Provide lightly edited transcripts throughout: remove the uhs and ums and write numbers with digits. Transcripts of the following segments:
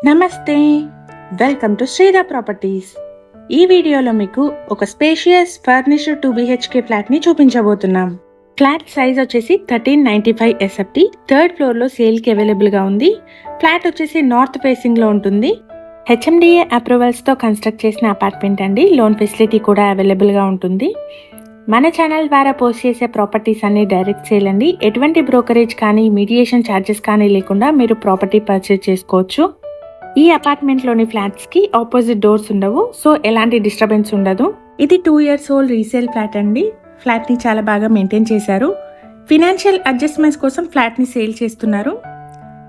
నమస్తే, welcome to శ్రీధ properties. ఈ వీడియోలో మీకు ఒక స్పేషియస్ ఫర్నిష్డ్ 2 BHK ఫ్లాట్ని చూపించబోతున్నాం. ఫ్లాట్ సైజ్ వచ్చేసి 1395 SFT, థర్డ్ ఫ్లోర్లో సేల్కి అవైలబుల్గా ఉంది. ఫ్లాట్ వచ్చేసి నార్త్ ఫేసింగ్లో ఉంటుంది. HMDA అప్రూవల్స్తో కన్స్ట్రక్ట్ చేసిన అపార్ట్మెంట్ అండి. లోన్ ఫెసిలిటీ కూడా అవైలబుల్గా ఉంటుంది. మన ఛానల్ ద్వారా పోస్ట్ చేసే ప్రాపర్టీస్ అన్ని డైరెక్ట్ సేల్ అండి. ఎటువంటి బ్రోకరేజ్ కానీ మీడియేషన్ ఛార్జెస్ కానీ లేకుండా మీరు ప్రాపర్టీ పర్చేజ్ చేసుకోవచ్చు. ఈ అపార్ట్మెంట్లోని ఫ్లాట్స్కి ఆపోజిట్ డోర్స్ ఉండవు, సో ఎలాంటి డిస్టర్బెన్స్ ఉండదు. ఇది 2 years ఓల్డ్ రీసేల్ ఫ్లాట్ అండి. ఫ్లాట్ని చాలా బాగా మెయింటైన్ చేశారు. ఫినాన్షియల్ అడ్జస్ట్మెంట్స్ కోసం ఫ్లాట్ని సేల్ చేస్తున్నారు.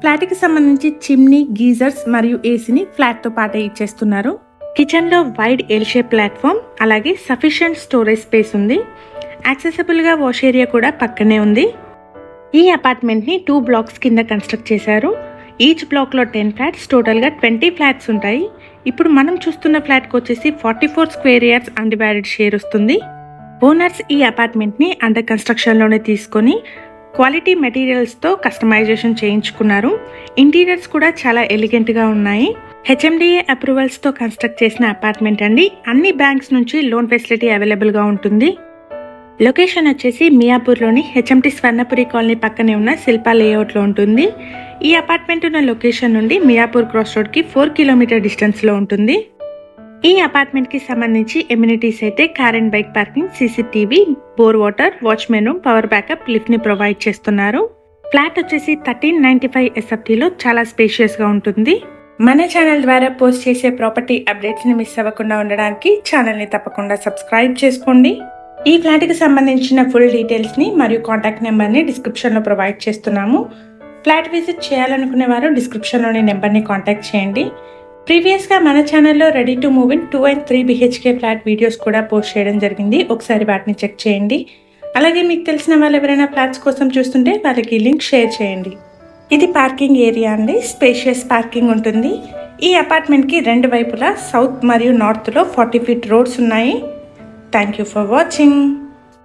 ఫ్లాట్కి సంబంధించి చిమ్నీ, గీజర్స్ మరియు ఏసీని ఫ్లాట్తో పాటే ఇచ్చేస్తున్నారు. కిచెన్లో వైడ్ ఎల్ షేప్ ప్లాట్ఫామ్, అలాగే సఫిషియంట్ స్టోరేజ్ స్పేస్ ఉంది. యాక్సెసిబుల్గా వాష్ ఏరియా కూడా పక్కనే ఉంది. ఈ అపార్ట్మెంట్ని 2 blocks కింద కన్స్ట్రక్ట్ చేశారు. ఈచ్ బ్లాక్లో 10 flats, టోటల్గా 20 flats ఉంటాయి. ఇప్పుడు మనం చూస్తున్న ఫ్లాట్కి వచ్చేసి 44 square yards అన్డివైడెడ్ షేర్ వస్తుంది. ఓనర్స్ ఈ అపార్ట్మెంట్ని అండర్ కన్స్ట్రక్షన్లోనే తీసుకొని క్వాలిటీ మెటీరియల్స్తో కస్టమైజేషన్ చేయించుకున్నారు. ఇంటీరియర్స్ కూడా చాలా ఎలిగెంట్గా ఉన్నాయి. HMDA అప్రూవల్స్తో కన్స్ట్రక్ట్ చేసిన అపార్ట్మెంట్ అండి. అన్ని బ్యాంక్స్ నుంచి లోన్ ఫెసిలిటీ అవైలబుల్గా ఉంటుంది. లొకేషన్ వచ్చేసి మియాపూర్లోని HMT స్వర్ణపురి కాలనీ పక్కనే ఉన్న శిల్పా లేఅవుట్లో ఉంటుంది. ఈ అపార్ట్మెంట్ ఉన్న లొకేషన్ నుండి మియాపూర్ క్రాస్ రోడ్కి 4 kilometer డిస్టెన్స్లో ఉంటుంది. ఈ అపార్ట్మెంట్కి సంబంధించి ఎమ్యూనిటీస్ అయితే car and bike parking, CCTV, bore water, watchmen room, power backup, లిఫ్ట్ని ప్రొవైడ్ చేస్తున్నారు. ఫ్లాట్ వచ్చేసి 1395 SFTలో చాలా స్పేషియస్గా ఉంటుంది. మన ఛానల్ ద్వారా పోస్ట్ చేసే ప్రాపర్టీ అప్డేట్స్ని మిస్ అవ్వకుండా ఉండడానికి ఛానల్ని తప్పకుండా సబ్స్క్రైబ్ చేసుకోండి. ఈ ఫ్లాట్కి సంబంధించిన ఫుల్ డీటెయిల్స్ని మరియు కాంటాక్ట్ నెంబర్ని డిస్క్రిప్షన్లో ప్రొవైడ్ చేస్తున్నాము. ఫ్లాట్ విజిట్ చేయాలనుకునే వారు డిస్క్రిప్షన్లోని నెంబర్ని కాంటాక్ట్ చేయండి. ప్రీవియస్గా మన ఛానల్లో ready to move in 2 and 3 BHK flat videos కూడా పోస్ట్ చేయడం జరిగింది. ఒకసారి వాటిని చెక్ చేయండి. అలాగే మీకు తెలిసిన వాళ్ళు ఎవరైనా ఫ్లాట్స్ కోసం చూస్తుంటే వాళ్ళకి లింక్ షేర్ చేయండి. ఇది పార్కింగ్ ఏరియా అండి. స్పేషియస్ పార్కింగ్ ఉంటుంది. ఈ అపార్ట్మెంట్కి 2 వైపులా సౌత్ మరియు నార్త్లో 40 feet రోడ్స్ ఉన్నాయి. Thank you for watching.